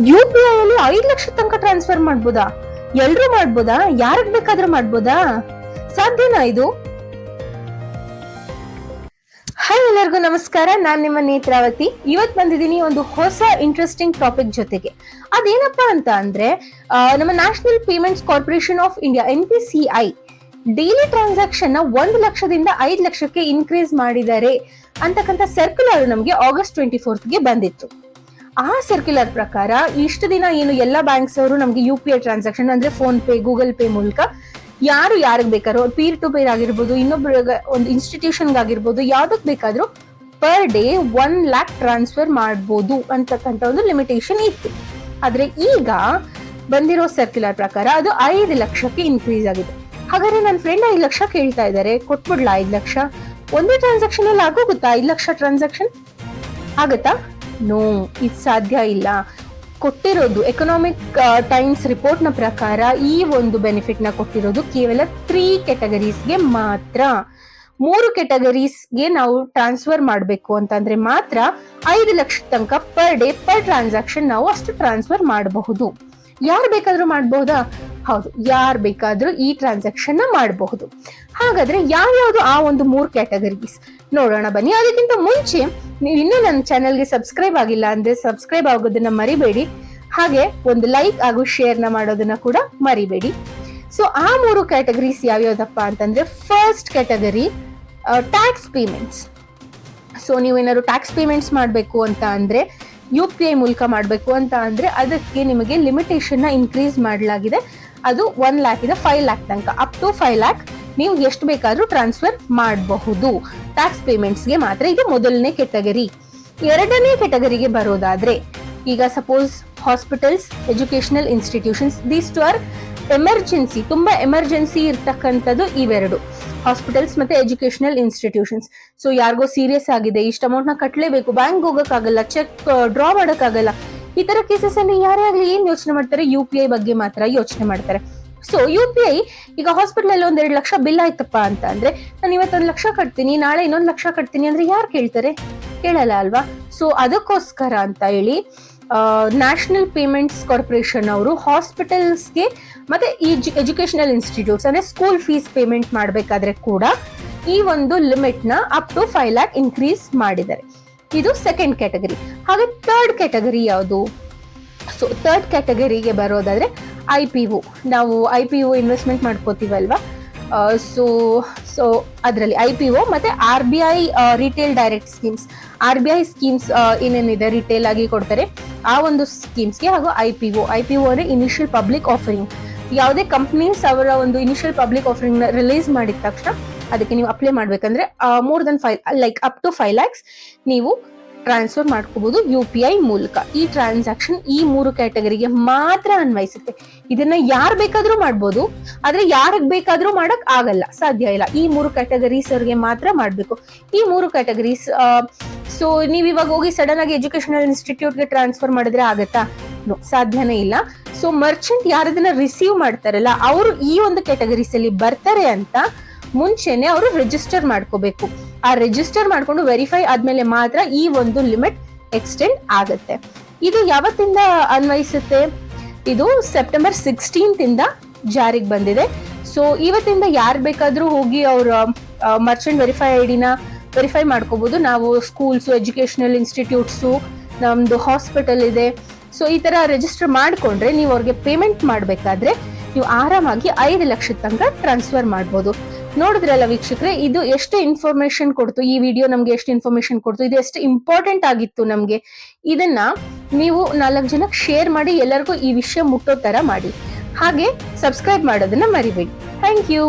UPI ಅಲ್ಲಿ 5 ಲಕ್ಷ ತನಕ transfer ಮಾಡ್ಬೋದಾ? ಎಲ್ರೂ ಮಾಡ್ಬೋದಾ? ಯಾರಿಗ್ ಬೇಕಾದ್ರೂ ಮಾಡ್ಬೋದಾ? ಸಾಧ್ಯನಾ ಇದು? ಹಾಯ್, ಎಲ್ಲರಿಗೂ ನಮಸ್ಕಾರ. ನಾನ್ ನಿಮ್ಮ ನೇತ್ರಾವತಿ. ಇವತ್ ಬಂದಿದ್ದೀನಿ ಒಂದು ಹೊಸ ಇಂಟ್ರೆಸ್ಟಿಂಗ್ ಟಾಪಿಕ್ ಜೊತೆಗೆ. ಅದೇನಪ್ಪಾ ಅಂತ ಅಂದ್ರೆ ನಮ್ಮ national payments corporation of India NPCI daily transaction ನ 1 ಲಕ್ಷದಿಂದ 5 ಲಕ್ಷಕ್ಕೆ ಇನ್ಕ್ರೀಸ್ ಮಾಡಿದ್ದಾರೆ ಅಂತಕ್ಕಂಥ ಸರ್ಕ್ಯುಲರ್ ನಮಗೆ August 24th ಗೆ ಬಂದಿತ್ತು. ಆ ಸರ್ಕ್ಯುಲರ್ ಪ್ರಕಾರ ಇಷ್ಟು ದಿನ ಏನು ಎಲ್ಲ ಬ್ಯಾಂಕ್ಸ್ ಅವರು ನಮ್ಗೆ UPI ಟ್ರಾನ್ಸಾಕ್ಷನ್ ಅಂದ್ರೆ ಫೋನ್ ಪೇ, ಗೂಗಲ್ ಪೇ ಮೂಲಕ ಯಾರು ಯಾರಿಗ್ ಬೇಕಾದ್ರೂ ಪೀರ್ ಟು ಪೇರ್ ಆಗಿರ್ಬೋದು, ಇನ್ನೊಬ್ಬರ ಒಂದು ಇನ್ಸ್ಟಿಟ್ಯೂಷನ್ ಆಗಿರ್ಬೋದು, ಯಾವ್ದಕ್ ಬೇಕಾದ್ರೂ ಪರ್ ಡೇ 1 lakh ಟ್ರಾನ್ಸ್ಫರ್ ಮಾಡ್ಬೋದು ಅಂತಕ್ಕಂಥ ಒಂದು ಲಿಮಿಟೇಷನ್ ಇತ್ತು. ಆದ್ರೆ ಈಗ ಬಂದಿರೋ ಸರ್ಕ್ಯುಲರ್ ಪ್ರಕಾರ ಅದು 5 ಲಕ್ಷಕ್ಕೆ ಇನ್ಕ್ರೀಸ್ ಆಗಿದೆ. ಹಾಗಾದ್ರೆ ನನ್ನ ಫ್ರೆಂಡ್ 5 ಲಕ್ಷ ಕೇಳ್ತಾ ಇದ್ದಾರೆ, ಕೊಟ್ಬಿಡ್ಲಾ 5 ಲಕ್ಷ? ಒಂದೇ ಟ್ರಾನ್ಸಾಕ್ಷನ್ ಅಲ್ಲಿ ಆಗೋಗುತ್ತಾ 5 ಲಕ್ಷ ಟ್ರಾನ್ಸಾಕ್ಷನ್? ಆಗತ್ತಾ? ನೋ, ಇದು ಸಾಧ್ಯ ಇಲ್ಲ. ಕೊಟ್ಟಿರೋದು ಎಕನಾಮಿಕ್ ಟೈಮ್ಸ್ ರಿಪೋರ್ಟ್ ನ ಪ್ರಕಾರ ಈ ಒಂದು ಬೆನಿಫಿಟ್ ನ ಕೊಟ್ಟಿರೋದು ಕೇವಲ 3 ಕ್ಯಾಟಗರೀಸ್ಗೆ ಮಾತ್ರ. 3 ಕ್ಯಾಟಗರೀಸ್ಗೆ ನಾವು ಟ್ರಾನ್ಸ್ಫರ್ ಮಾಡಬೇಕು ಅಂತಂದ್ರೆ ಮಾತ್ರ 5 ಲಕ್ಷ ತನಕ ಪರ್ ಡೇ ಪರ್ ಟ್ರಾನ್ಸಾಕ್ಷನ್ ನಾವು ಅಷ್ಟು ಟ್ರಾನ್ಸ್ಫರ್ ಮಾಡಬಹುದು. ಯಾರು ಬೇಕಾದ್ರೂ ಮಾಡಬಹುದಾ? ಹೌದು, ಯಾರು ಬೇಕಾದ್ರೂ ಈ ಟ್ರಾನ್ಸಾಕ್ಷನ್ ನ ಮಾಡಬಹುದು. ಹಾಗಾದ್ರೆ ಯಾವ್ಯಾವ್ದು ಆ ಒಂದು 3 ಕ್ಯಾಟಗರೀಸ್ ನೋಡೋಣ ಬನ್ನಿ. ಅದಕ್ಕಿಂತ ಮುಂಚೆ ನೀವು ಇನ್ನೂ ನನ್ನ ಚಾನೆಲ್ಗೆ ಸಬ್ಸ್ಕ್ರೈಬ್ ಆಗಿಲ್ಲ ಅಂದ್ರೆ ಸಬ್ಸ್ಕ್ರೈಬ್ ಆಗೋದನ್ನ ಮರಿಬೇಡಿ. ಹಾಗೆ ಒಂದು ಲೈಕ್ ಹಾಗೂ ಶೇರ್ ನ ಮಾಡೋದನ್ನ ಕೂಡ ಮರಿಬೇಡಿ. ಸೊ ಆ 3 ಕ್ಯಾಟಗರೀಸ್ ಯಾವ್ಯಾವ್ದಪ್ಪ ಅಂತಂದ್ರೆ, first category tax payments. So ನೀವೇನಾದ್ರು ಟ್ಯಾಕ್ಸ್ ಪೇಮೆಂಟ್ಸ್ ಮಾಡಬೇಕು ಅಂತ ಅಂದ್ರೆ, UPI ಮೂಲಕ ಮಾಡಬೇಕು ಅಂತ ಅಂದ್ರೆ ಅದಕ್ಕೆ ನಿಮಗೆ ಲಿಮಿಟೇಷನ್ ನ ಇನ್ಕ್ರೀಸ್ ಮಾಡಲಾಗಿದೆ. ಅದು 1 lakh ಇದೆ 5 lakh ತನಕ, ಅಪ್ ಟು 5 lakh ನೀವು ಎಷ್ಟು ಬೇಕಾದ್ರೂ ಟ್ರಾನ್ಸ್ಫರ್ ಮಾಡಬಹುದು. ಟ್ಯಾಕ್ಸ್ ಪೇಮೆಂಟ್ಸ್ಗೆ ಮಾತ್ರ. ಇದು ಮೊದಲನೇ ಕೆಟಗರಿ. ಎರಡನೇ ಕೆಟಗರಿಗೆ ಬರೋದಾದ್ರೆ, ಈಗ suppose hospitals, educational institutions, these two are emergency, ತುಂಬಾ ಎಮರ್ಜೆನ್ಸಿ ಇರ್ತಕ್ಕಂಥದ್ದು ಇವೆರಡು, ಹಾಸ್ಪಿಟಲ್ಸ್ ಮತ್ತೆ ಎಜುಕೇಶನಲ್ ಇನ್ಸ್ಟಿಟ್ಯೂಷನ್ಸ್. ಸೊ ಯಾರಿಗೋ ಸೀರಿಯಸ್ ಆಗಿದೆ, ಇಷ್ಟ ಅಮೌಂಟ್ ನ ಕಟ್ಟಲೇಬೇಕು, ಬ್ಯಾಂಕ್ ಹೋಗಕ್ಕಾಗಲ್ಲ, ಚೆಕ್ ಡ್ರಾ ಮಾಡಕ್ಕಾಗಲ್ಲ, ಈ ತರ ಕೇಸಸ್ ಅಲ್ಲಿ ಯಾರೇ ಆಗ್ಲಿ ಏನ್ ಯೋಚನೆ ಮಾಡ್ತಾರೆ? UPI ಬಗ್ಗೆ ಮಾತ್ರ ಯೋಚನೆ ಮಾಡ್ತಾರೆ. ಸೊ UPI ಈಗ ಹಾಸ್ಪಿಟಲ್ ಅಲ್ಲಿ 1-2 ಲಕ್ಷ ಬಿಲ್ ಆಯ್ತಪ್ಪ ಅಂತ ಅಂದ್ರೆ, ನಾನು ಇವತ್ತು 1 ಲಕ್ಷ ಕಟ್ತೀನಿ, ನಾಳೆ 1 ಲಕ್ಷ ಕಟ್ತೀನಿ ಅಂದ್ರೆ ಯಾರು ಕೇಳ್ತಾರೆ? ಕೇಳಲ್ಲ ಅಲ್ವಾ? ಸೊ ಅದಕ್ಕೋಸ್ಕರ ಅಂತ ಹೇಳಿ ನ್ಯಾಷನಲ್ ಪೇಮೆಂಟ್ಸ್ ಕಾರ್ಪೊರೇಷನ್ ಅವರು ಹಾಸ್ಪಿಟಲ್ಸ್ಗೆ ಮತ್ತೆ ಎಜುಕೇಶನಲ್ ಇನ್ಸ್ಟಿಟ್ಯೂಟ್ಸ್ ಅಂದ್ರೆ ಸ್ಕೂಲ್ ಫೀಸ್ ಪೇಮೆಂಟ್ ಮಾಡಬೇಕಾದ್ರೆ ಕೂಡ ಈ ಒಂದು ಲಿಮಿಟ್ ನ ಅಪ್ ಟು 5 lakh ಇನ್ಕ್ರೀಸ್ ಮಾಡಿದ್ದಾರೆ. ಇದು ಸೆಕೆಂಡ್ ಕ್ಯಾಟಗರಿ. ಹಾಗೆ ಥರ್ಡ್ ಕ್ಯಾಟಗರಿ ಯಾವುದು? ಸೊ ಥರ್ಡ್ ಕ್ಯಾಟಗರಿಗೆ ಬರೋದಾದ್ರೆ IPO. ನಾವು IPO ಇನ್ವೆಸ್ಟ್ಮೆಂಟ್ ಮಾಡ್ಕೋತೀವಲ್ವಾ, ಸೊ ಅದರಲ್ಲಿ IPO ಮತ್ತೆ RBI retail direct schemes. RBI schemes ಏನೇನಿದೆ ರಿಟೇಲ್ ಆಗಿ ಕೊಡ್ತಾರೆ, ಆ ಒಂದು ಸ್ಕೀಮ್ಸ್ಗೆ ಹಾಗೂ IPO ಅಂದ್ರೆ ಇನಿಷಿಯಲ್ ಪಬ್ಲಿಕ್ ಆಫರಿಂಗ್. ಯಾವುದೇ ಕಂಪ್ನೀಸ್ ಅವರ ಒಂದು ಇನಿಷಿಯಲ್ ಪಬ್ಲಿಕ್ ಆಫರಿಂಗ್ ನ ರಿಲೀಸ್ ಮಾಡಿದ ತಕ್ಷಣ ಅದಕ್ಕೆ ನೀವು ಅಪ್ಲೈ ಮಾಡ್ಬೇಕಂದ್ರೆ more than 5 like up to 5 lakhs ನೀವು ಟ್ರಾನ್ಸ್ಫರ್ ಮಾಡ್ಕೋಬಹುದು UPI ಮೂಲಕ. ಈ ಟ್ರಾನ್ಸಾಕ್ಷನ್ ಈ 3 ಕ್ಯಾಟಗರಿಗೆ ಮಾತ್ರ ಅನ್ವಯಿಸುತ್ತೆ. ಇದನ್ನ ಯಾರು ಬೇಕಾದ್ರೂ ಮಾಡ್ಬೋದು, ಆದ್ರೆ ಯಾರಿಗ್ ಬೇಕಾದ್ರೂ ಮಾಡಕ್ ಆಗಲ್ಲ, ಸಾಧ್ಯ ಇಲ್ಲ. ಈ 3 ಕ್ಯಾಟಗರೀಸ್ ಅವ್ರಿಗೆ ಮಾತ್ರ ಮಾಡ್ಬೇಕು. ಈ 3 ಕ್ಯಾಟಗರೀಸ್ ಸೊ ನೀವ್ ಇವಾಗ ಹೋಗಿ ಸಡನ್ ಆಗಿ ಎಜುಕೇಶನಲ್ ಇನ್ಸ್ಟಿಟ್ಯೂಟ್ಗೆ ಟ್ರಾನ್ಸ್ಫರ್ ಮಾಡಿದ್ರೆ ಆಗತ್ತಾ? ನೋ, ಸಾಧ್ಯನೇ ಇಲ್ಲ. ಸೊ ಮರ್ಚೆಂಟ್ ಯಾರದನ್ನ ರಿಸೀವ್ ಮಾಡ್ತಾರಲ್ಲ ಅವರು ಈ ಒಂದು ಕ್ಯಾಟಗರೀಸ್ ಅಲ್ಲಿ ಬರ್ತಾರೆ ಅಂತ ಮುಂಚೆನೆ ಅವರು ರಿಜಿಸ್ಟರ್ ಮಾಡ್ಕೋಬೇಕು. ಆ ರಿಜಿಸ್ಟರ್ ಮಾಡ್ಕೊಂಡು ವೆರಿಫೈ ಆದ್ಮೇಲೆ ಮಾತ್ರ ಈ ಒಂದು ಲಿಮಿಟ್ ಎಕ್ಸ್ಟೆಂಡ್ ಆಗುತ್ತೆ. ಇದು ಯಾವತ್ತಿಂದ ಅನ್ವಯಿಸುತ್ತೆ? ಇದು September 16th ಇಂದ ಜಾರಿಗೆ ಬಂದಿದೆ. ಸೊ ಇವತ್ತಿಂದ ಯಾರು ಬೇಕಾದ್ರೂ ಹೋಗಿ ಅವ್ರ ಮರ್ಚೆಂಟ್ ವೆರಿಫೈ ಐಡಿನ ವೆರಿಫೈ ಮಾಡ್ಕೋಬಹುದು. ನಾವು ಸ್ಕೂಲ್ಸ್, ಎಜುಕೇಶನಲ್ ಇನ್ಸ್ಟಿಟ್ಯೂಟ್ಸ್, ನಮ್ದು ಹಾಸ್ಪಿಟಲ್ ಇದೆ, ಸೊ ಈ ತರ ರಿಜಿಸ್ಟರ್ ಮಾಡ್ಕೊಂಡ್ರೆ ನೀವು ಅವ್ರಿಗೆ ಪೇಮೆಂಟ್ ಮಾಡ್ಬೇಕಾದ್ರೆ ನೀವು ಆರಾಮಾಗಿ 5 ಲಕ್ಷ ತನಕ ಟ್ರಾನ್ಸ್ಫರ್ ಮಾಡ್ಬೋದು. ನೋಡಿದ್ರಲ್ಲ ವೀಕ್ಷಕರೇ, ಇದು ಎಷ್ಟು ಇನ್ಫಾರ್ಮೇಶನ್ ಕೊಡ್ತು, ಈ ವಿಡಿಯೋ ನಮ್ಗೆ ಎಷ್ಟು ಇನ್ಫಾರ್ಮೇಶನ್ ಕೊಡ್ತು, ಇದು ಎಷ್ಟು ಇಂಪಾರ್ಟೆಂಟ್ ಆಗಿತ್ತು ನಮ್ಗೆ. ಇದನ್ನ ನೀವು 4 ಜನಕ್ಕೆ ಶೇರ್ ಮಾಡಿ, ಎಲ್ಲರಿಗೂ ಈ ವಿಷಯ ಮುಟ್ಟೋ ತರ ಮಾಡಿ. ಹಾಗೆ ಸಬ್ಸ್ಕ್ರೈಬ್ ಮಾಡೋದನ್ನ ಮರಿಬೇಡಿ. Thank you.